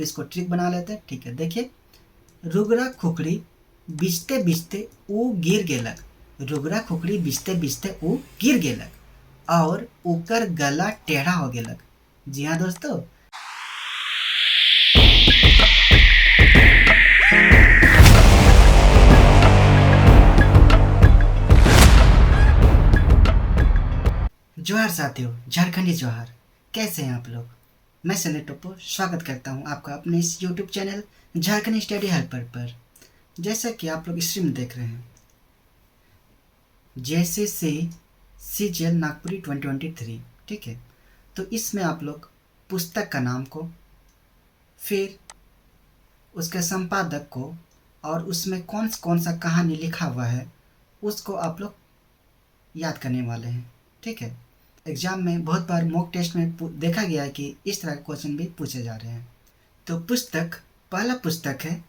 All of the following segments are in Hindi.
तो इसको ट्रिक बना लेते हैं। ठीक है, देखिए, रुगरा खुखड़ी बिछते बिछते ऊ गिर गेलक। रुगरा खुखड़ी बिछते बिछते ऊ गिर गेलक और ओकर गला टेढ़ा हो गेलक। जी हाँ दोस्तों, जोहार साथियों, झारखंडी जोहार। कैसे हैं आप लोग? मैं सनी टोप्पो स्वागत करता हूं आपका अपने इस यूट्यूब चैनल झारखंडी स्टडी हेल्पर पर। जैसा कि आप लोग स्ट्रीम में देख रहे हैं, जैसे से सीजीएल नागपुरी 2023। ठीक है, तो इसमें आप लोग पुस्तक का नाम को, फिर उसके संपादक को और उसमें कौन सा कहानी लिखा हुआ है उसको आप लोग याद करने वाले हैं। ठीक है, एग्जाम में बहुत बार मॉक टेस्ट में देखा गया है कि इस तरह के क्वेश्चन भी पूछे जा रहे हैं। तो पहला पुस्तक है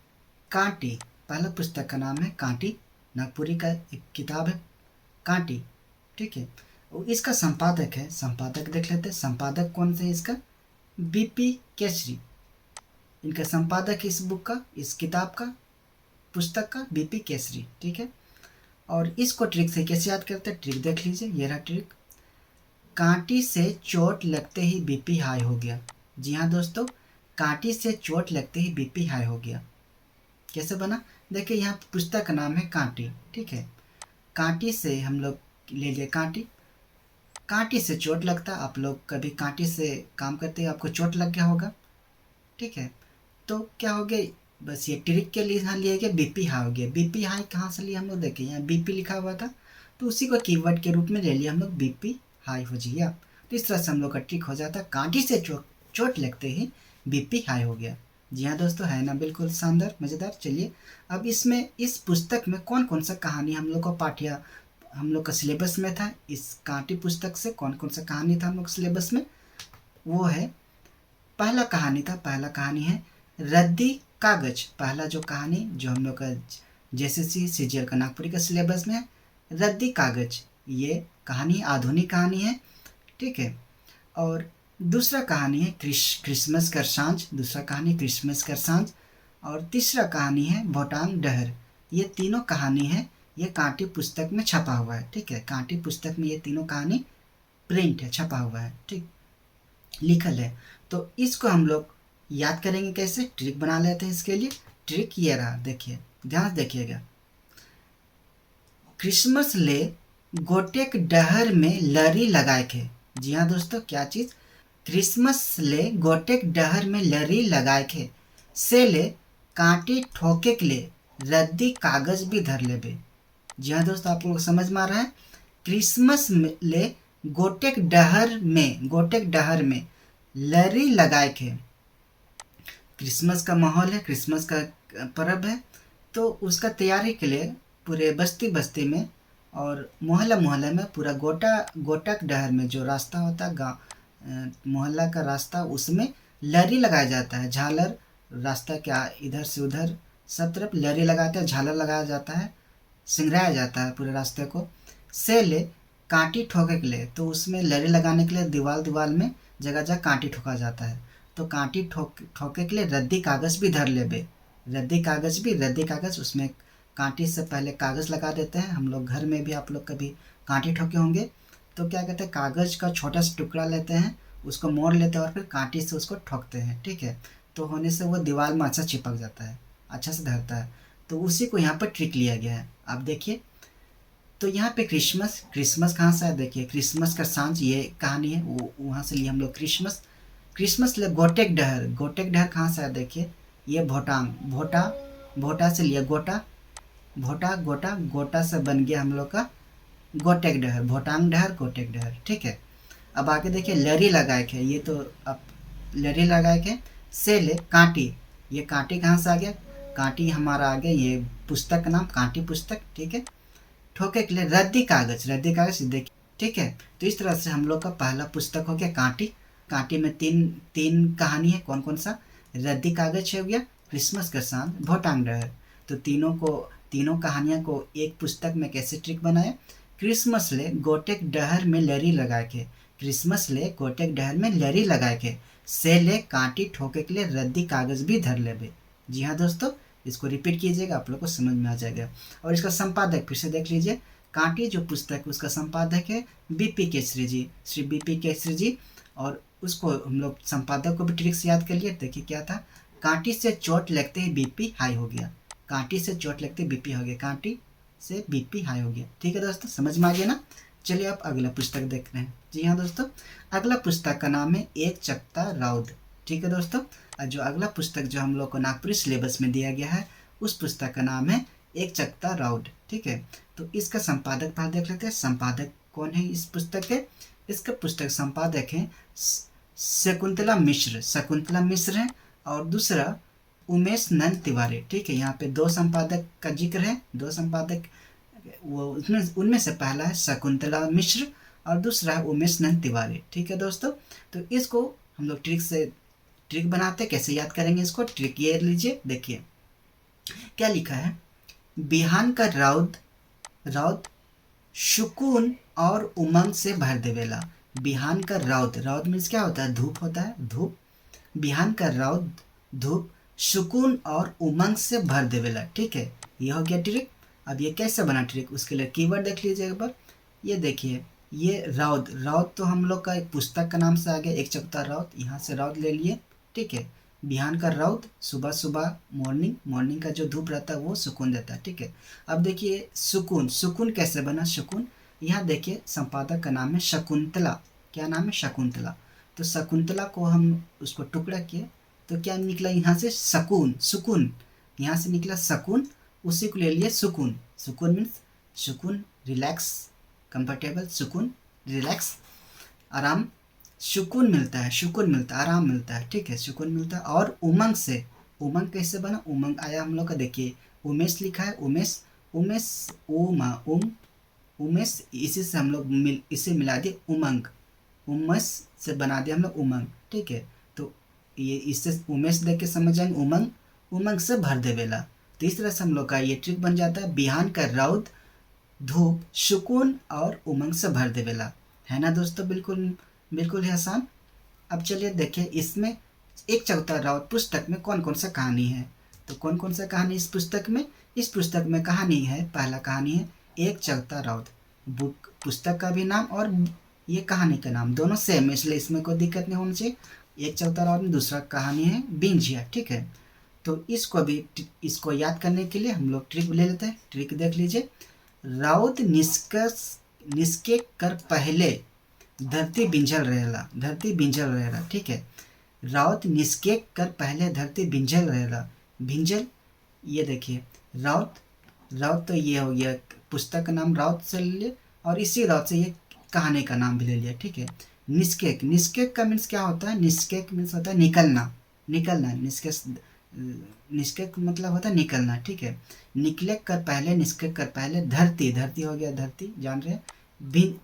कांटी। पहला पुस्तक का नाम है कांटी। नागपुरी का एक किताब है कांटी। ठीक है, और इसका संपादक देख लेते हैं। संपादक कौन से है इसका? बीपी केसरी। इनका संपादक इस बुक का, इस किताब का, पुस्तक का बीपी केसरी। ठीक है, और इसको ट्रिक से कैसे याद करते हैं, ट्रिक देख लीजिए। ये रहा ट्रिक। कांटी से चोट लगते ही बीपी हाई हो गया। जी हाँ दोस्तों, कांटी से चोट लगते ही बीपी हाई हो गया। कैसे बना? देखिए, यहाँ पुस्तक का नाम है कांटी। ठीक है, कांटी से हम लोग ले लिए कांटी। कांटी से चोट लगता, आप लोग कभी कांटी से काम करते हैं, आपको चोट लग गया होगा। ठीक है, तो क्या हो गया, बस ये ट्रिक के लिए यहाँ लिया गया बीपी हाई हो गया। बीपी हाई कहाँ से लिया हम लोग? देखिए, यहाँ बीपी लिखा हुआ था तो उसी को कीवर्ड के रूप में ले लिया हम लोग, बीपी हाई हो गया। तो इस तरह से हम लोग का ट्रिक हो जाता है, कांटी से चोट लगते ही बीपी हाई हो गया। जी हाँ दोस्तों, है ना बिल्कुल शानदार, मज़ेदार। चलिए, अब इसमें इस पुस्तक में कौन सा कहानी हम लोग को हम लोग का सिलेबस में था। इस कांटी पुस्तक से कौन सा कहानी था हम लोग सिलेबस में? वो है, पहला कहानी है रद्दी कागज। पहला जो कहानी जो हम लोग का जेएसएससी सीजीएल का नागपुरी का सिलेबस में है, रद्दी कागज। ये कहानी आधुनिक कहानी है। ठीक है, और दूसरा कहानी है क्रिसमस का सांझ। दूसरा कहानी क्रिसमस का सांझ, और तीसरा कहानी है भोटांग डहर। ये तीनों कहानी है, ये कांटी पुस्तक में छपा हुआ है। ठीक है, कांटी पुस्तक में ये तीनों कहानी प्रिंट है, छपा हुआ है। ठीक, लिखल है। तो इसको हम लोग याद करेंगे कैसे, ट्रिक बना लेते हैं इसके लिए। ट्रिक ये रहा, देखिए, ध्यान से देखिएगा। क्रिसमस ले गोटेक डहर में लरी लगाए थे। जी हाँ दोस्तों, क्या चीज? क्रिसमस ले गोटेक डहर में लरी लगाए थे, से ले कांटी ठोके के ले रद्दी कागज भी धर लेबे। जी हाँ दोस्तों, आप लोग समझ में आ रहा है? क्रिसमस ले गोटेक डहर में लरी लगाए थे। क्रिसमस का माहौल है, क्रिसमस का पर्व है, तो उसका तैयारी के लिए पूरे बस्ती में और मोहल्ला में पूरा गोटक डहर में जो रास्ता होता है, गाँव मोहल्ला का रास्ता, उसमें लरी लगाया जाता है। झालर, रास्ता क्या इधर से उधर सब तरफ लरी लगाते हैं, झालर लगाया जाता है, सिंगराया जाता है पूरे रास्ते को। से ले कांटी ठोके के लिए, तो उसमें लरी लगाने के लिए दीवार में जगह कांटी ठोका जाता है। तो कांटी ठोके के लिए रद्दी कागज भी धर लेबे। रद्दी कागज, उसमें कांटी से पहले कागज लगा देते हैं। हम लोग घर में भी, आप लोग कभी कांटी ठोके होंगे, तो क्या कहते हैं, कागज का छोटा सा टुकड़ा लेते हैं, उसको मोड़ लेते हैं और फिर कांटी से उसको ठोकते हैं। ठीक है, तो होने से वो दीवार में अच्छा चिपक जाता है, अच्छा से धरता है। तो उसी को यहाँ पर ट्रिक लिया गया है। आप देखिए, तो यहाँ पे क्रिसमस कहाँ से है? देखिए, क्रिसमस का सांझ ये कहानी है, वो वहाँ से लिए हम लोग क्रिसमस ले गोटेक डहर कहाँ से है? देखिए, ये भोटा से लिया गोटा से बन गया हम लोग का गोटेक डहर, भोटांग डहर, गोटेक डहर। ठीक है, अब आगे देखिए, लरी लगाए थे, ये तो अब लरी लगाए थे। से ले कांटी, ये कांटी कहाँ से आ गया? कांटी हमारा आ गया, ये पुस्तक का नाम कांटी पुस्तक। ठीक है, ठोके के लिए रद्दी कागज देखिए। ठीक है, तो इस तरह से हम लोग का पहला पुस्तक हो गया कांटी में तीन कहानी है। कौन सा? रद्दी कागज हो गया, क्रिसमस का सांझ, भोटांग डहर। तो तीनों कहानियां को एक पुस्तक में कैसे ट्रिक बनाया? क्रिसमस ले गोटेक डहर में लरी लगाए के, से ले कांटी ठोके के लिए रद्दी कागज भी धर लेबे। जी हाँ दोस्तों, इसको रिपीट कीजिएगा, आप लोग को समझ में आ जाएगा। और इसका संपादक फिर से देख लीजिए, कांटी जो पुस्तक उसका संपादक है बीपी केसरी जी, श्री बीपी केसरी जी। और उसको हम लोग संपादक को भी ट्रिक से याद कर लिए। देखिए क्या था, कांटी से चोट लगते ही बीपी हाई हो गया, कांटी से चोट लगते बीपी हो गया, कांटी से बीपी हाई हो गया। ठीक है दोस्तों, समझ में आ गया ना। चलिए आप अगला पुस्तक देख रहे हैं। जी हाँ दोस्तों, अगला पुस्तक का नाम है एक चकता राउद। ठीक है दोस्तों, जो अगला पुस्तक जो हम लोग को नागपुरी सिलेबस में दिया गया है उस पुस्तक का नाम है एक चकता राउड। ठीक है, तो इसका संपादक पहले देख लेते हैं। संपादक कौन है इस पुस्तक के? इसका पुस्तक संपादक है शकुंतला मिश्र, शकुंतला मिश्र है। और दूसरा उमेश नंद तिवारी। ठीक है, यहाँ पे दो संपादक का जिक्र है, दो संपादक वो उनमें से पहला है शकुंतला मिश्र और दूसरा है उमेश नंद तिवारी। ठीक है दोस्तों, तो इसको हम लोग ट्रिक बनाते, कैसे याद करेंगे इसको? ट्रिक ये लीजिए, देखिए क्या लिखा है। बिहान का राउद राउद सुकून और उमंग से भर देवेला। बिहान का राउद, राउद मीन्स क्या होता है? धूप होता है, धूप। बिहान का राउद धूप सुकून और उमंग से भर देवेला। ठीक है, ये हो गया ट्रिक। अब ये कैसे बना ट्रिक, उसके लिए कीवर्ड देख लीजिए एक बार। ये देखिए, ये राउद, राउद तो हम लोग का एक पुस्तक का नाम से आ गया, एक चकता राउद, यहाँ से राउद ले लिए। ठीक है, बिहान का राउद सुबह सुबह मॉर्निंग का जो धूप रहता है वो सुकून देता है। ठीक है, अब देखिए सुकून, सुकून कैसे बना सुकून? यहाँ देखिए संपादक का नाम है शकुंतला। क्या नाम है? शकुंतला। तो शकुंतला को हम उसको टुकड़ा किए तो क्या निकला यहाँ से? सकून, सुकून। यहाँ से निकला सकून, उसी को ले लिए सुकून। सुकून मीन्स सुकून, रिलैक्स, कंफर्टेबल, सुकून, रिलैक्स, आराम, सुकून मिलता है, सुकून मिलता है, आराम मिलता है। ठीक है, सुकून मिलता है। और उमंग से, उमंग कैसे बना? उमंग आया हम लोग का, देखिए उमेश लिखा है, उमेश, उमेश उमेश, इसी से हम लोग इसे मिला दिए उमंग, उमेश से बना दिया हम लोग उमंग। ठीक है, तो ये इससे उमेश देख के समझ जाएंगे उमंग, उमंग से भर देवेला। तो इस तरह से हम लोग का ये ट्रिक बन जाता है, बिहान का राउद धूप सुकून और उमंग से भर देवेला। है ना दोस्तों, बिल्कुल बिल्कुल ही आसान। अब चलिए देखिए इसमें एक चकता राउद पुस्तक में कौन कौन सा कहानी है। तो कौन कौन सा कहानी इस पुस्तक में? इस पुस्तक में कहानी है, पहला कहानी है एक चकता राउद। बुक, पुस्तक का भी नाम और ये कहानी का नाम दोनों सेम है, इसलिए इसमें कोई दिक्कत नहीं होनी चाहिए। एक चकता राउद में दूसरा कहानी है बिंजिया। ठीक है, तो इसको याद करने के लिए हम लोग ट्रिक ले लेते हैं। ट्रिक देख लीजिए, राउत निस्के कर पहले धरती बिंझल रहेला, धरती बिंझल रहेला। ठीक है, राउत निस्के कर पहले धरती बिंझल रहेला। बिंझल, ये देखिए राउत, राउत तो ये हो गया पुस्तक का नाम, राउत से ले लिए और इसी राउत से ये कहानी का नाम भी ले लिया। ठीक है, निस्केक, निस्केक का मीन्स क्या होता है? निस्केक मीन्स होता है निकलना, निकलना, निस्केक मतलब होता है निकलना। ठीक है, निकले कर पहले, निस्केक कर पहले धरती, धरती हो गया धरती, जान रहे हैं।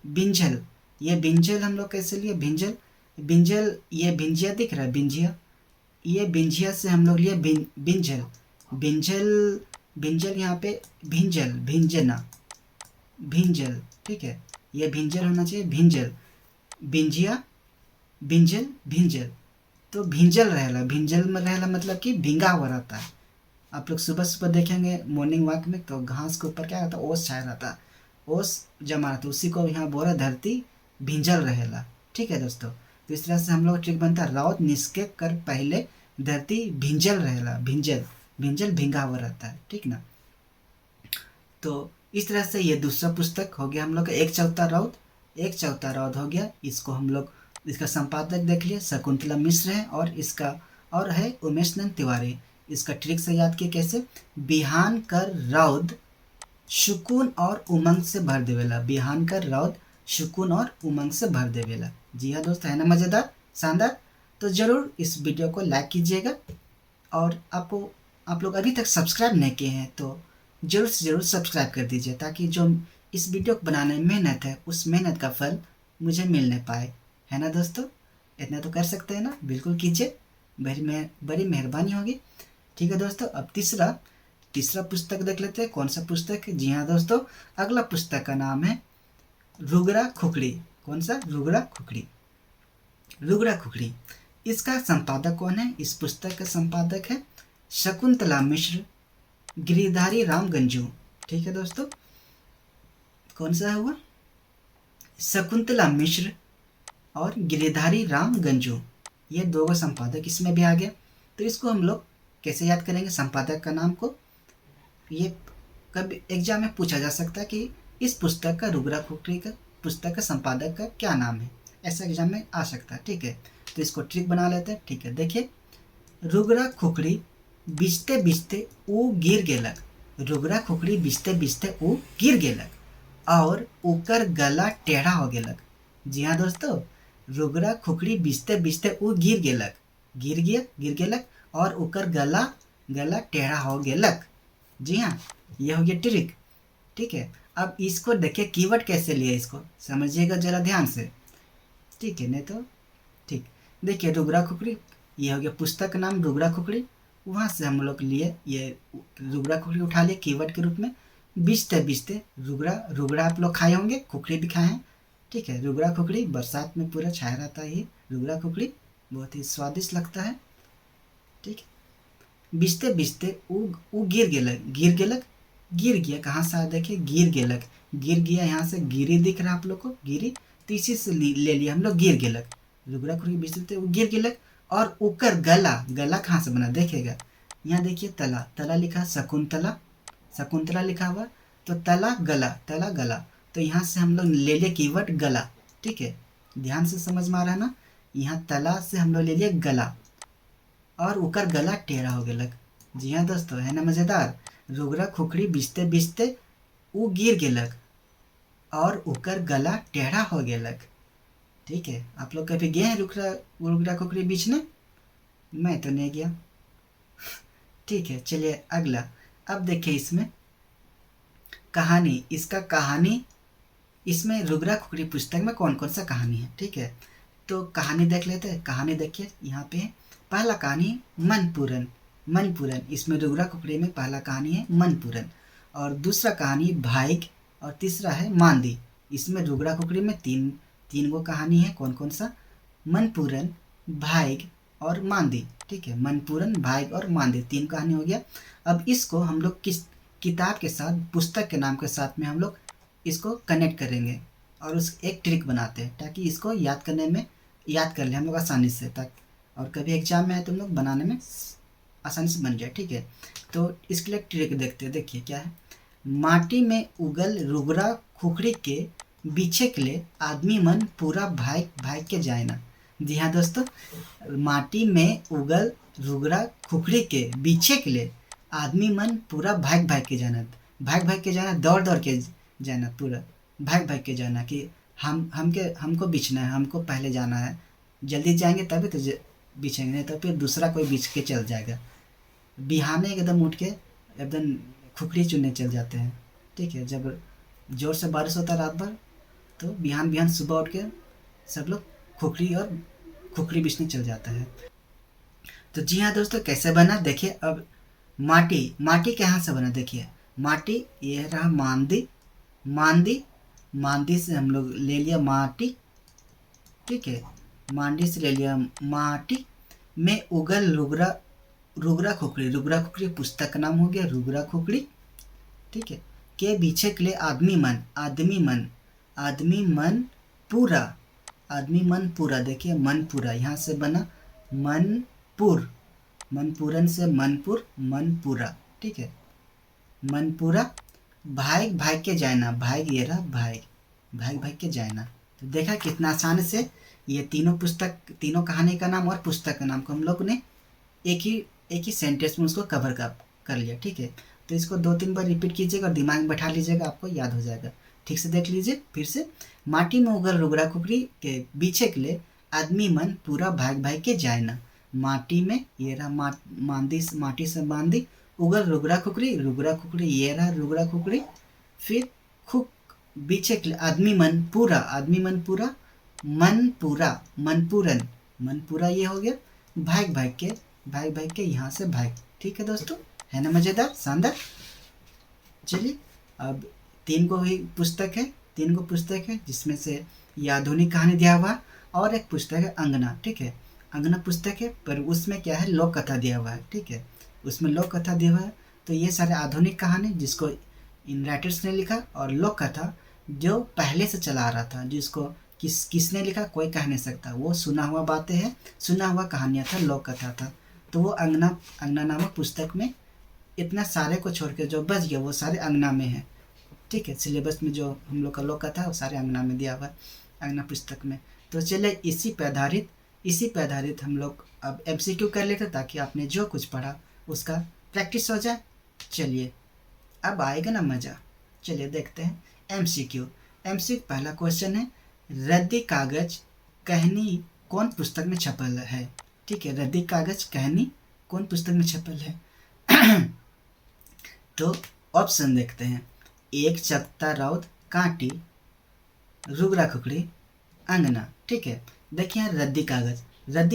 बिंझल, ये बिंझल हम लोग कैसे लिए? बिंझल, बिंझल ये बिंजिया दिख रहा है, बिंजिया, ये बिंजिया से हम लोग लिए बिंझल, बिंझल, बिंझल यहाँ पे भिंजल, भिंजना, भिंजल। ठीक है, ये भिंजल होना चाहिए, भिंजल, बिंजिया, बिंजल, भिंजल। तो भिंजल रहेला, भिंजल में रहेला मतलब कि भींगा हुआ रहता है। आप लोग सुबह सुबह देखेंगे मॉर्निंग वॉक में तो घास के ऊपर क्या रहता है? ओस छाया रहता है, ओस जमा रहता है, उसी को यहाँ बोला धरती भिंजल रहेला। ठीक है दोस्तों, तो इस तरह से हम लोग ट्रिक बनता है, राउत निस्के कर पहले धरती भिंजल रहेला, भिंजल, भिंजल भींगा हुआ रहता है। ठीक ना, तो इस तरह से ये दूसरा पुस्तक हो गया हम लोग का एक चौथा राउत, एक चौथा राउत हो गया। इसको हम लोग, इसका संपादक देख लिए शकुंतला मिश्र है और इसका और है उमेश नंद तिवारी। इसका ट्रिक से याद किए कैसे? बिहान कर राउद सुकून और उमंग से भर देवेला, बिहान कर राउद सुकून और उमंग से भर देवेला। जी हाँ दोस्तों, है ना मज़ेदार, शानदार। तो ज़रूर इस वीडियो को लाइक कीजिएगा और आप लोग अभी तक सब्सक्राइब नहीं किए हैं तो ज़रूर से ज़रूर सब्सक्राइब कर दीजिए, ताकि जो इस वीडियो को बनाने में मेहनत है उस मेहनत का फल मुझे मिलने पाए। है ना दोस्तों, इतना तो कर सकते हैं ना, बिल्कुल कीजिए, बड़ी मेहरबानी होगी। ठीक है दोस्तों, अब तीसरा पुस्तक देख लेते हैं। कौन सा पुस्तक है? जी हाँ दोस्तों, अगला पुस्तक का नाम है रुगरा खुखड़ी। कौन सा? रुगरा खुखड़ी, रुगरा खुखड़ी। इसका संपादक कौन है? इस पुस्तक का संपादक है शकुंतला मिश्र, गिरिधारी राम गंजू। ठीक है दोस्तों, कौन सा हुआ? शकुंतला मिश्र और गिरिधारी राम गंजू, ये दो संपादक इसमें भी आ गया। तो इसको हम लोग कैसे याद करेंगे संपादक का नाम को? ये कभी एग्जाम में पूछा जा सकता है कि इस पुस्तक का, रुगरा खुखरी का पुस्तक का संपादक का क्या नाम है, ऐसा एग्जाम में आ सकता है। ठीक है, तो इसको ट्रिक बना लेते हैं। ठीक है, देखिए, रुगरा खुखरी बिछते बिछते ऊ गिर गेलक, रुगरा खुखरी बिछते बिछते ऊ गिर गेलक और ओकर गला टेढ़ा हो गेलक। जी हाँ दोस्तों, रुगरा खुखरी बिछते बिछते ऊ गिर गेलक, गिर गेलक और ओकर गला टेढ़ा हो गेलक। जी हाँ, ये हो गया ट्रिक। ठीक है, अब इसको देखिए कीवर्ड कैसे लिया, इसको समझिएगा जरा ध्यान से। ठीक है, नहीं तो ठीक, देखिए रुगरा खुखरी, ये हो गया पुस्तक का नाम रुगरा खुखरी, वहाँ से हम लोग लिए ये रुगरा खुखरी उठा लिए कीवर्ड के रूप में। बिछते बिछते, रुगरा आप लोग खाए होंगे, खुखरी भी खाए हैं। ठीक है, रुगरा खुखरी बरसात में पूरा छाया रहता है, ये रुगरा खुखरी बहुत ही स्वादिष्ट लगता है। ठीक है, बिछते बिछते ऊ गिर गेलक, गिर गया, कहाँ से आया देखिए, गिर गया, यहाँ से गिरी दिख रहा है आप लोग को, गिरी, तो इसी से ले लिया हम लोग गिर गेलक, रुगरा खुखरी बिछते वो गिर गेलक। और उकर गला कहाँ से बना देखिएगा, यहाँ देखिए तला लिखा, शकुंतला लिखा हुआ, तो तला गला, तो यहाँ से हम लोग ले लिया कीवर्ड गला। ठीक है, ध्यान से समझ में आ रहा है ना, यहाँ तला से हम लोग ले लिया गला और उकर गला टेढ़ा हो गेलक। जी हाँ दोस्तों, है ना मज़ेदार। रुगरा खुखड़ी बिछते बिछते ऊ गिर गेलक और उकर गला टेढ़ा हो गेलक। ठीक है, आप लोग कभी गए हैं रुगरा खुखड़ी बीचने? मैं तो नहीं गया। ठीक है, चलिए अगला। अब देखिए इसमें कहानी, इसमें रुगरा खुखड़ी पुस्तक में कौन कौन सा कहानी है। ठीक है, तो कहानी देख लेते हैं। कहानी देखिए यहाँ पे, पहला कहानी मनपूरन, इसमें रुगरा खुखड़ी में पहला कहानी है मनपूरन, और दूसरा कहानी भाइक, और तीसरा है मांदी। इसमें रुगरा खुखड़ी में तीन गो कहानी है। कौन कौन सा? मनपूरन, भाइक और मांदी। ठीक है, मनपूरन, भाइक और मांदी, 3 कहानी हो गया। अब इसको हम लोग किस किताब के साथ, पुस्तक के नाम के साथ में हम लोग इसको कनेक्ट करेंगे और उस एक ट्रिक बनाते हैं ताकि इसको याद कर ले हम लोग आसानी से, ताकि और कभी एग्जाम में आए तो हम लोग बनाने में आसानी से बन जाए। ठीक है, तो इसके लिए ट्रिक देखते हैं। देखिए क्या है, माटी में उगल रुगरा खुखड़ी के बीछे के लिए आदमी मन पूरा भाग के जाए ना। जी हाँ दोस्तों, माटी में उगल रुगरा खुखड़ी के बीछे के लिए आदमी मन पूरा भाग के जाना, दौड़ के जाना, पूरा भाग के जाना कि हमको बीछना है, हमको पहले जाना है, जल्दी जाएंगे तभी तो बीछेंगे, नहीं तो फिर दूसरा कोई बीछ के चल जाएगा। बिहाने एकदम उठ के एकदम खुखड़ी चुनने चल जाते हैं। ठीक है, जब जोर से बारिश होता है रात भर, तो बिहान सुबह उठ के सब लोग खुखड़ी बीछने चल जाता है। तो जी हाँ दोस्तों, कैसे बना देखिए। अब माटी कहाँ से बना देखिए, माटी ये रहा मांदी से हम लोग ले लिया माटी। ठीक है, मांडी से ले लिया माटी में उगल रुगरा खुखड़ी पुस्तक का नाम हो गया रुगरा खुखड़ी। ठीक है, के पीछे के लिए आदमी मन पूरा, देखिए मन पूरा, यहाँ से बना मनपूरन से मन पूरा। ठीक है, मन पूरा, भाग के जाना, भाग ये रहा भाग के जाना। तो देखा कितना आसान से ये तीनों कहानी का नाम और पुस्तक का नाम को हम लोग ने एक ही सेंटेंस में उसको कवर कर लिया। ठीक है, तो इसको 2-3 बार रिपीट कीजिएगा और दिमाग में बैठा लीजिएगा, आपको याद हो जाएगा। ठीक से देख लीजिए फिर से। माटी में उगल रुगरा खुखड़ी के बीछे के लिए आदमी मन पूरा भाग के जाए ना। माटी में ये रहा माटी से बांधी, उगल रुगरा खुखड़ी ये रहा रुगरा खुखड़ी, फिर बीछे के लिए आदमी मन पूरा, मनपूरा ये हो गया, भाग के यहाँ से भाग। ठीक है दोस्तों, है ना मज़ेदार, शानदार। चलिए, अब 3 गो पुस्तक है जिसमें से ये आधुनिक कहानी दिया हुआ और एक पुस्तक है अंगना। ठीक है, अंगना पुस्तक है, पर उसमें क्या है, लोक कथा दिया हुआ है, ठीक है, उसमें लोक कथा दिया हुआ है। तो ये सारे आधुनिक कहानी जिसको इन राइटर्स ने लिखा, और लोक कथा जो पहले से चला आ रहा था, जिसको किसने लिखा कोई कह नहीं सकता, वो सुना हुआ बातें हैं, सुना हुआ कहानियाँ था, लोक कथा था। तो वो अंगना अंगना नामक पुस्तक में इतना सारे को छोड़ के जो बच गया वो सारे अंगना में है, ठीक है। सिलेबस में जो हम लोग का लोक कथा है वो सारे अंगना में दिया हुआ है, अंगना पुस्तक में। तो चलिए इसी पे आधारित हम लोग अब MCQ कर लेते, ताकि आपने जो कुछ पढ़ा उसका प्रैक्टिस हो जाए। चलिए अब आएगा ना मज़ा। चलिए देखते हैं MCQ। पहला क्वेश्चन है, रद्दी कागज कहानी कौन पुस्तक में छपल है, ठीक है। रद्दी कागज कहानी कौन पुस्तक में छपल है। तो ऑप्शन देखते हैं, एक चकता रौद कांटी रुगरा खुकड़ी अंगना, ठीक है। देखिए रद्दी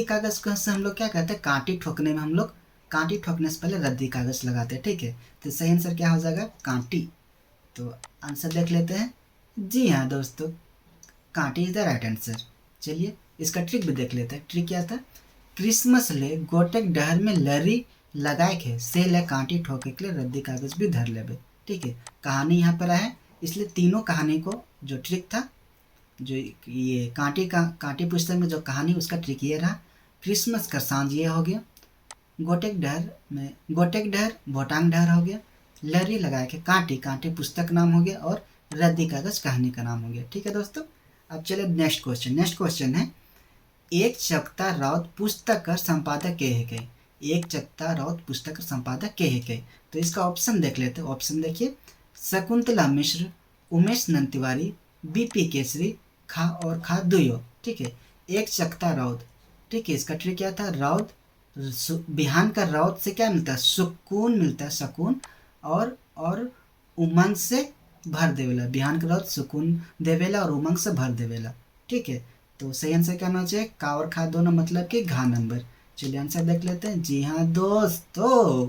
कागज को से हम लोग क्या कहते हैं, कांटी ठोकने में हम लोग कांटी ठोकने से पहले रद्दी कागज लगाते हैं, ठीक है। तो सही आंसर क्या हो जाएगा, कांटी। तो आंसर देख लेते हैं। जी हाँ दोस्तों, Kanti is the right answer. चलिए इसका ट्रिक भी देख लेते हैं। ट्रिक क्या था, क्रिसमस ले गोटेक डहर में लरी लगाए खे से ले कांटी ठोके के लिए रद्दी कागज भी धर लेबे, ठीक है। कहानी यहाँ पर है, इसलिए तीनों कहानी को जो ट्रिक था, जो ये कांटी पुस्तक में जो कहानी उसका ट्रिक ये रहा, क्रिसमस का सांझ ये हो गया, गोटेक डहर भोटांग डहर हो गया, लरी लगा के कांटी पुस्तक नाम हो गया, और रद्दी कागज कहानी का नाम हो गया, ठीक है दोस्तों। अब चले नेक्स्ट क्वेश्चन है, एक चकता राउत पुस्तक कर संपादक के है के, एक चकता राउत पुस्तक कर संपादक के है के। तो इसका ऑप्शन देख लेते हैं। ऑप्शन देखिए, शकुंतला मिश्र, उमेश नंतिवारी, BP केसरी, खा और खा दुयो, ठीक है। एक चकता राउत, ठीक है, इसका ट्रिक क्या था, राउत बिहान का राउत से क्या मिलता है, सुकून मिलता है, सुकून, और उमंग से भर देवेला, बिहान का राउत सुकून देवेला और उमंग से भर देवेला, ठीक है। तो सही आंसर क्या होना चाहिए, का और खा दोनों मतलब कि घा नंबर। चलिए आंसर देख लेते हैं। जी हाँ दोस्तों,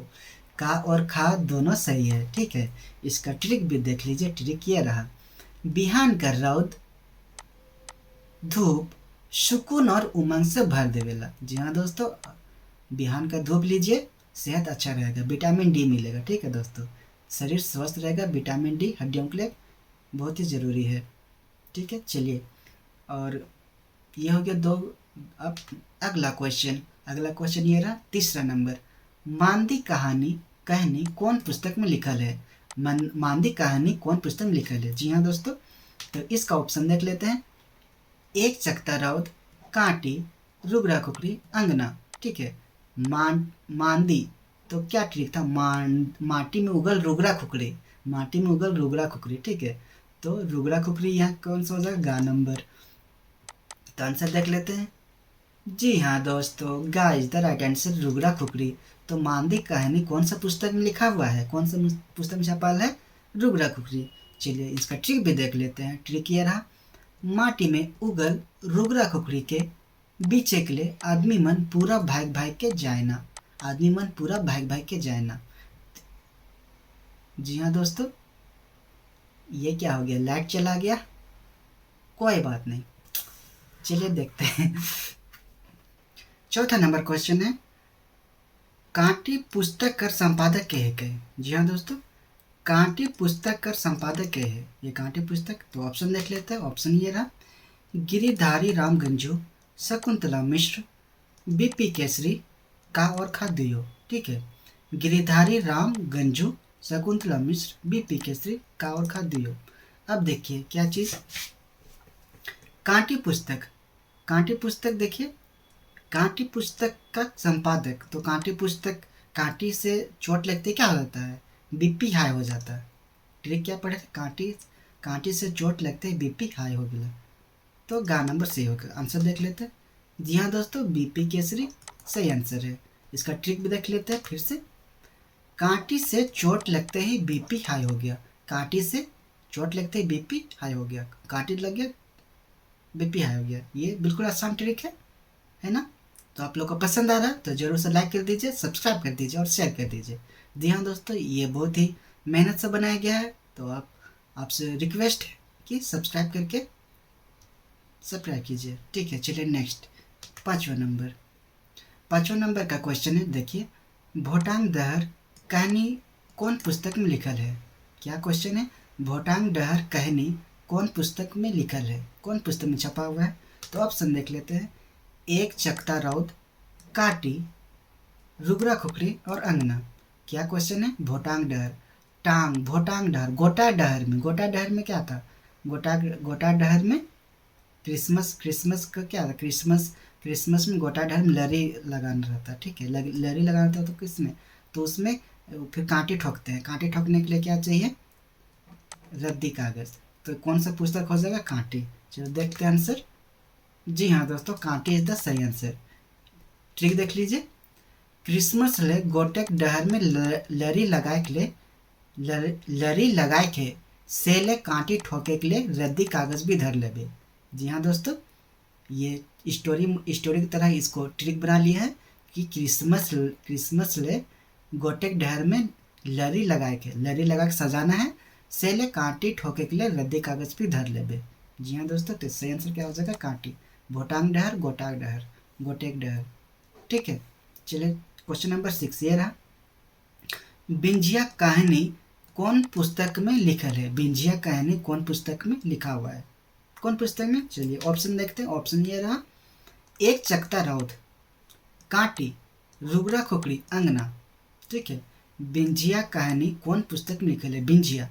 का और खा दोनों सही है, ठीक है। इसका ट्रिक भी देख लीजिए। ट्रिक ये रहा, बिहान का रौद धूप सुकून और उमंग से भर देवेला। जी हाँ दोस्तों, बिहान का धूप लीजिए, सेहत अच्छा रहेगा, विटामिन डी मिलेगा, ठीक है दोस्तों। शरीर स्वस्थ रहेगा, विटामिन डी हड्डियों के लिए बहुत ही ज़रूरी है, ठीक है। चलिए, और ये हो गया दो। अब अगला क्वेश्चन ये रहा, तीसरा नंबर, मांदी कहानी कौन पुस्तक में लिखल है। मांदी कहानी कौन पुस्तक में लिखल है। जी हाँ दोस्तों, तो इसका ऑप्शन देख लेते हैं, एक चकता राउत कांटी रुगरा खुकड़ी अंगना, ठीक है। मांदी, तो क्या ट्रिक था, माटी में उगल रुगरा खुकड़ी, ठीक है। तो रुगरा खुकड़ी यहाँ कौन सा हो जाएगा, गा नंबर। तो आंसर देख लेते हैं। जी हाँ दोस्तों, गा इज द राइट आंसर, रुगरा खुकड़ी। तो मांदी कहानी कौन सा पुस्तक में लिखा हुआ है, कौन सा पुस्तक में छपा है, रुगरा खुकड़ी। चलिए इसका ट्रिक भी देख लेते हैं। ट्रिक ये रहा, माटी में उगल रुगरा खुकड़ी के बीचे के लिए आदमी मन पूरा भाग के जाए ना। जी हाँ दोस्तों, ये क्या हो गया, लाइट चला गया, कोई बात नहीं। चलिए देखते हैं। चौथा नंबर क्वेश्चन है, कांटी पुस्तक कर संपादक के है। जी हाँ दोस्तों, कांटी पुस्तक कर संपादक के है ये कांटी पुस्तक। तो ऑप्शन देख लेते हैं। ऑप्शन ये रहा, गिरिधारी राम गंजू, शकुंतला मिश्र, BP केसरी, का और खा दुयो, ठीक है। गिरिधारी राम गंजू, शकुंतला मिश्र, BP केसरी, का और खा दुयो। अब देखिए क्या चीज़, कांटी पुस्तक देखिए, कांटी पुस्तक का संपादक। तो कांटी से चोट लगते क्या हो जाता है, BP हाई हो जाता है। ट्रिक क्या पड़े, कांटी से चोट लगते ही BP हाई हो गया। तो गा नंबर सही होगा। आंसर देख लेते हैं। जी हाँ दोस्तों, BP केसरी सही आंसर है। इसका ट्रिक भी देख लेते हैं फिर से। कांटी से चोट लगते ही BP हाई हो गया, कांटी से चोट लगते ही BP हाई हो गया, कांटी लग गया BP हाई हो गया। ये बिल्कुल आसान ट्रिक है ना। तो आप लोग को पसंद आ रहा है तो जरूर से लाइक कर दीजिए, सब्सक्राइब कर दीजिए और शेयर कर दीजिए। जी हाँ दोस्तों, ये बहुत ही मेहनत से बनाया गया है, तो आपसे रिक्वेस्ट है कि सब्सक्राइब कीजिए, ठीक है। चलिए नेक्स्ट, पाँचवा नंबर, 5वां नंबर का क्वेश्चन है, देखिए, भोटांग दहर कहानी कौन पुस्तक में लिखल है? क्या क्वेश्चन है? भोटांग डहर कहानी कौन पुस्तक में लिखल है, कौन पुस्तक में छपा हुआ है? तो ऑप्शन देख लेते हैं, एक चकता रौद, काटी, रुगरा खुखरी और अंगना। क्या क्वेश्चन है? भोटांग डहर, टांग, भोटांग डहर, गोटा डहर में, गोटा डहर में क्या था? गोटा डहर में क्रिसमस का क्या था? क्रिसमस में गोटा डहर में लरी लगाना रहता, ठीक है, लरी लगाना रहता तो किसमें? तो उसमें फिर कांटे ठोकते हैं, कांटे ठोकने के लिए क्या चाहिए? रद्दी कागज। तो कौन सा पुस्तक हो जाएगा? कांटे। चलो देखते हैं आंसर। जी हाँ दोस्तों, कांटे इज द सही आंसर। ट्रिक देख लीजिए, क्रिसमस ले गोटेक डहर में लरी लगाए के सेले कांटी ठोके के लिए रद्दी कागज भी धर लेबे। जी हाँ दोस्तों, ये स्टोरी की तरह इसको ट्रिक बना लिया है कि क्रिसमस ले गोटेक डहर में लरी लगा के सजाना है, सेले कांटी ठोके के लिए रद्दी कागज भी धर लेबे। जी हाँ दोस्तों, तो सही आंसर क्या हो जाएगा? कांटी। भोटांग डहर, गोटाक डहर, गोटेक डहर, ठीक है। चलिए क्वेश्चन नंबर 6 ये रहा, बिंजिया कहानी कौन पुस्तक में लिखल है? बिंजिया कहानी कौन पुस्तक में लिखा हुआ है? कौन पुस्तक में? चलिए ऑप्शन देखते हैं। ऑप्शन ये रहा, एक चकता रौद, कांटी, रुगरा खुखड़ी, अंगना, ठीक है। बिंजिया कहानी कौन पुस्तक में लिखल है? बिंजिया,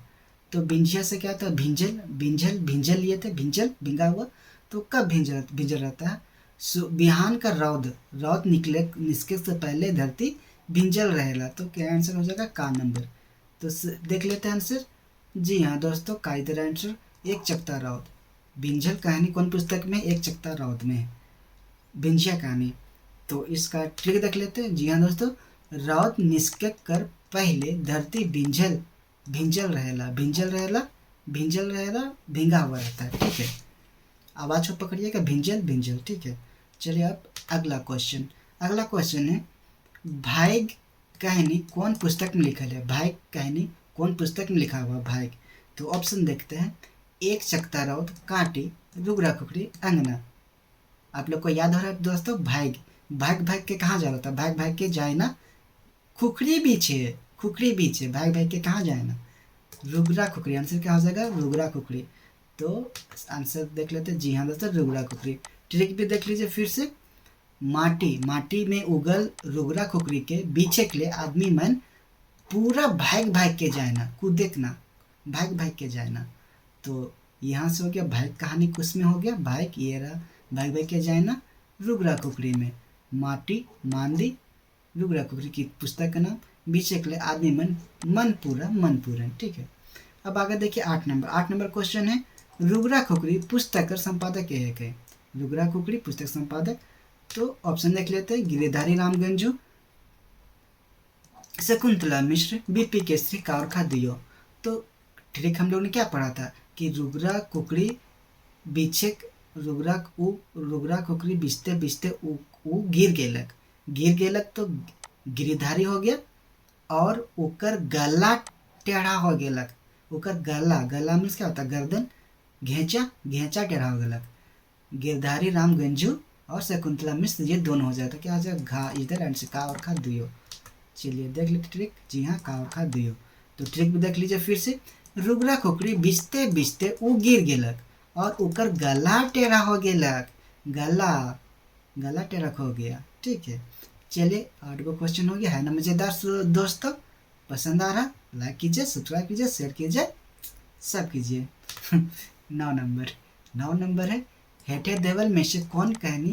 तो बिंजिया से क्या था? भिंजल लिए थे, भिंगा हुआ। तो कब भिंजल रहता है? बिहान का रौद निकले से पहले धरती भिंजल रहेला। तो क्या आंसर हो जाएगा? का नंबर। तो देख लेते हैं आंसर। जी हाँ दोस्तों, का इधर आंसर एक चकता रौद। बिंजल कहानी कौन पुस्तक में? एक चकता रौद में है बिंजिया कहानी। तो इसका ट्रिक देख लेते हैं। जी हाँ दोस्तों, रौद निस्के कर पहले धरती भिंजल रहेला, भिंगा हुआ रहता है, ठीक है। आवाज को पकड़िएगा, भिंजल, ठीक है। चलिए अब अगला क्वेश्चन है, भाइग कहानी कौन पुस्तक में लिखल है? भाइग कहानी कौन पुस्तक में लिखा हुआ? भाइग। तो ऑप्शन देखते हैं, एक चकता रौद, कांटी, रुगरा खुखड़ी, अंगना। आप लोग को याद हो रहा है दोस्तों? भाग के कहाँ जा रहा था? भाग के जाए ना, खुखड़ी बीच है, भाग के कहाँ जाए ना, रुगरा खुखड़ी। आंसर क्या हो जाएगा? रुगरा खुखड़ी। तो आंसर देख लेते हैं। जी हाँ दोस्तों, रुगरा खुखड़ी। ट्रिक भी देख लीजिए फिर से, माटी में उगल रुगरा खुखड़ी के बीचे के लिए आदमी मन पूरा भाग के जाए ना, कूदेक ना, भाग के जाए ना। तो यहाँ से हो गया भाग कहानी, कुछ में हो गया भाग, ये रहा भाग के जाए ना रुगरा खुखड़ी में। माटी मांदी रुगरा खुखड़ी की पुस्तक का नाम, बीचे के लिए आदमी मन पूरा, ठीक है। अब आगे देखिए 8 नंबर क्वेश्चन है, रुगरा खुखड़ी पुस्तक का संपादक है? रुगरा खुखड़ी पुस्तक संपादक, तो ऑप्शन देख लेते हैं, गिरिधारी राम गंजू, शकुंतला मिश्र, बीपी केसरी, कावरखा दियो। तो ट्रिक हम लोग ने क्या पढ़ा था कि रुगरा खुखड़ी बीचे, रुगरा खुखड़ी बीचते उ गिर गेलक, तो गिरिधारी हो गया, और ओकर गला टेढ़ा हो गेलक। ओकर गला मीन्स क्या होता है? गर्दन, घेंचा टेढ़ा हो गेलक। गिरधारी राम गंजू और शकुंतला मिश्र, ये दोनों हो जाता, क्या हो जाएगा? घा इधर एंड से का और खा दियो। चलिए देख लेते ट्रिक। जी हाँ, का और खा दियो। तो ट्रिक भी देख लीजिए फिर से, रुगरा खुखड़ी बीचते उ गिर गेलक और ओकर गला टेढ़ा हो गेलक, गला टेढ़ा हो गया, ठीक है। चलिए 8 गो क्वेश्चन हो गया, है ना मजेदार दोस्तों? पसंद आ रहा? लाइक कीजिए, सब्सक्राइब कीजिए, शेयर कीजिए, सब कीजिए। 9 नंबर है, हेठे देवल में से कौन कहानी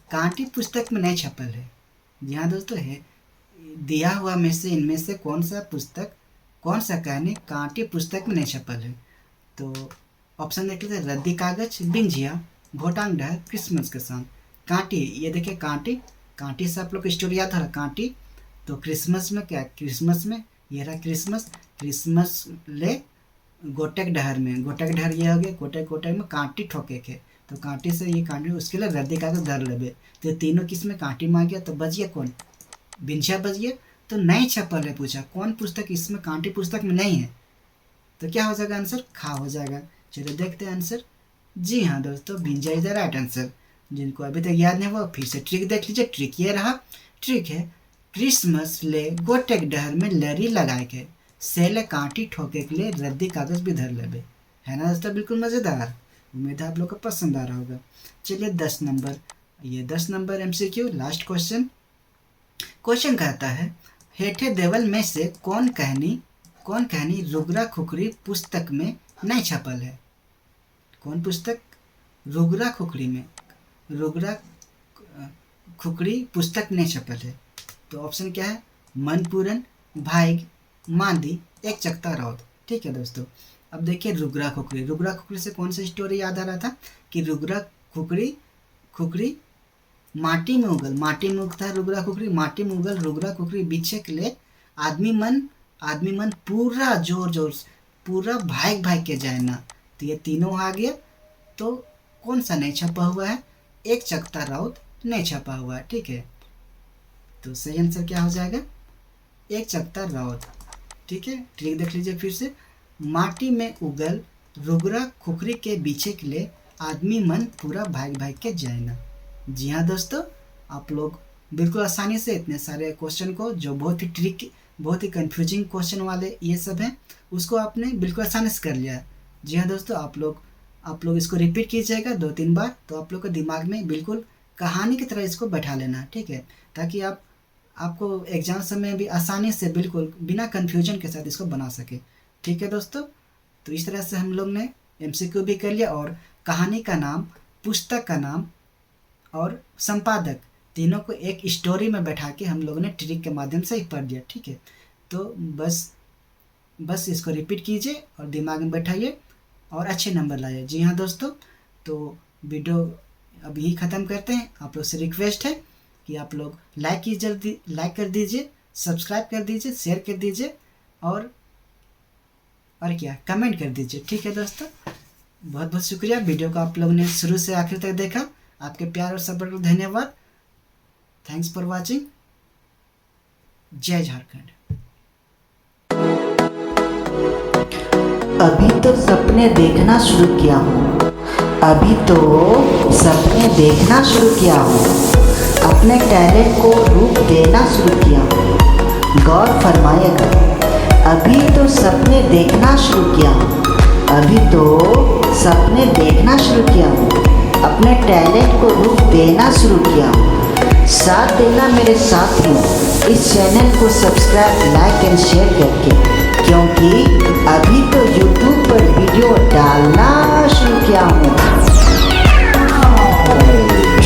कांटी पुस्तक में नहीं छपल है? जी हाँ दोस्तों, है दिया हुआ में से इनमें से कौन सा कहानी कांटी पुस्तक में नहीं छपल है? तो ऑप्शन देख लेते हैं, रद्दी कागज, बिंजिया, भोटांग डहर, क्रिसमस के साथ। कांटी, ये देखिए कांटी से आप लोग स्टोरी याद हो रहा, कांटी। तो क्रिसमस में क्या? क्रिसमस में ये रहा क्रिसमस ले गोटेक डहर में, गोटेक डहर ये हो गया, गोटेक में कांटी ठोके के, तो कांटी से ये कांटी, उसके लिए रद्दी कागज धर लेबे। तो तीनों किस में कांटी में आ गया, तो बच गया कौन? बिंजिया बच गया। तो नहीं छपल है, पूछा कौन पुस्तक इसमें कांटी पुस्तक में नहीं है, तो क्या हो जाएगा आंसर? खा हो जाएगा। चलिए देखते हैं आंसर। जी हाँ दोस्तों, Binjhia is the right answer. जिनको अभी तक याद नहीं हुआ फिर से ट्रिक देख लीजिए। ट्रिक ये रहा, ट्रिक है क्रिसमस ले गोटेक डहर में लरी लगाए के सेले कांटी ठोके के लिए रद्दी कागज भी धर लेबे। है ना दोस्तों, बिल्कुल मज़ेदार। उम्मीद है आप लोग को पसंद आ रहा होगा। चलिए 10 नंबर, ये 10 number MCQ last question. Question कहता है हेठे देवल में से कौन कहानी रुगरा खुखरी पुस्तक में नहीं छपल है। कौन पुस्तक रुगरा खुखरी में, रुगरा खुखरी पुस्तक नहीं छपल है। तो ऑप्शन क्या है, मनपूरन, भाइग, मांदी, एक चकता रौद। ठीक है दोस्तों, अब देखिए रुगरा खुखरी से कौन सा स्टोरी याद आ रहा था कि रुगरा खुखरी माटी में उगता है रुगरा खुखरी, माटी में उगल रुगरा खुखरी बीछे के लिए आदमी मन पूरा जोर से पूरा भाग के जाए ना। तो ये तीनों आ गया। तो कौन सा नहीं छपा हुआ है, एक चकता राउत नहीं छपा हुआ है। ठीक है, तो सही आंसर क्या हो जाएगा, एक चकता राउत। ठीक है, ट्रिक देख लीजिए फिर से। माटी में उगल रुगरा खुखरी के बीछे के लिए आदमी मन पूरा भाग के जाए ना। जी हाँ दोस्तों, आप लोग बिल्कुल आसानी से इतने सारे क्वेश्चन को जो बहुत ही ट्रिक, बहुत ही कंफ्यूजिंग क्वेश्चन वाले ये सब हैं, उसको आपने बिल्कुल आसानी से कर लिया। जी हाँ दोस्तों, आप लोग इसको रिपीट कीजिएगा 2-3 बार, तो आप लोग के दिमाग में बिल्कुल कहानी की तरह इसको बैठा लेना। ठीक है, ताकि आपको एग्जाम समय भी आसानी से बिल्कुल बिना कन्फ्यूजन के साथ इसको बना सके। ठीक है दोस्तों, तो इस तरह से हम लोग ने MCQ भी कर लिया और कहानी का नाम, पुस्तक का नाम और संपादक तीनों को एक स्टोरी में बैठा के हम लोगों ने ट्रिक के माध्यम से ही पढ़ दिया। ठीक है, तो बस इसको रिपीट कीजिए और दिमाग में बैठाइए और अच्छे नंबर लाइए। जी हाँ दोस्तों, तो वीडियो अब यही ख़त्म करते हैं। आप लोग से रिक्वेस्ट है कि आप लोग लाइक कर दीजिए, सब्सक्राइब कर दीजिए, शेयर कर दीजिए और क्या कमेंट कर दीजिए। ठीक है दोस्तों, बहुत बहुत शुक्रिया। वीडियो को आप लोगों ने शुरू से आखिर तक देखा, आपके प्यार और सपोर्ट को धन्यवाद। Thanks for watching. जय झारखंड। अभी तो सपने देखना शुरू किया हूँ, अपने टैलेंट को रूप देना शुरू किया हूँ। गौर फरमाइएगा, अभी तो सपने देखना शुरू किया हूँ, अपने टैलेंट को रूप देना शुरू किया हूँ। साथ देना मेरे साथियों, इस चैनल को सब्सक्राइब, लाइक एंड शेयर करके, क्योंकि अभी तो YouTube पर वीडियो डालना शुरू किया हूँ।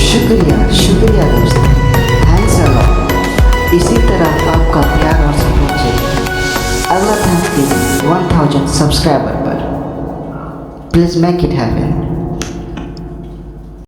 शुक्रिया दोस्तों, थैंक्स अ लॉट। इसी तरह आपका प्यार और सपोर्ट चाहिए। अगला थैंक्सगिविंग 1000 सब्सक्राइबर पर, प्लीज़ मेक इट हैपन।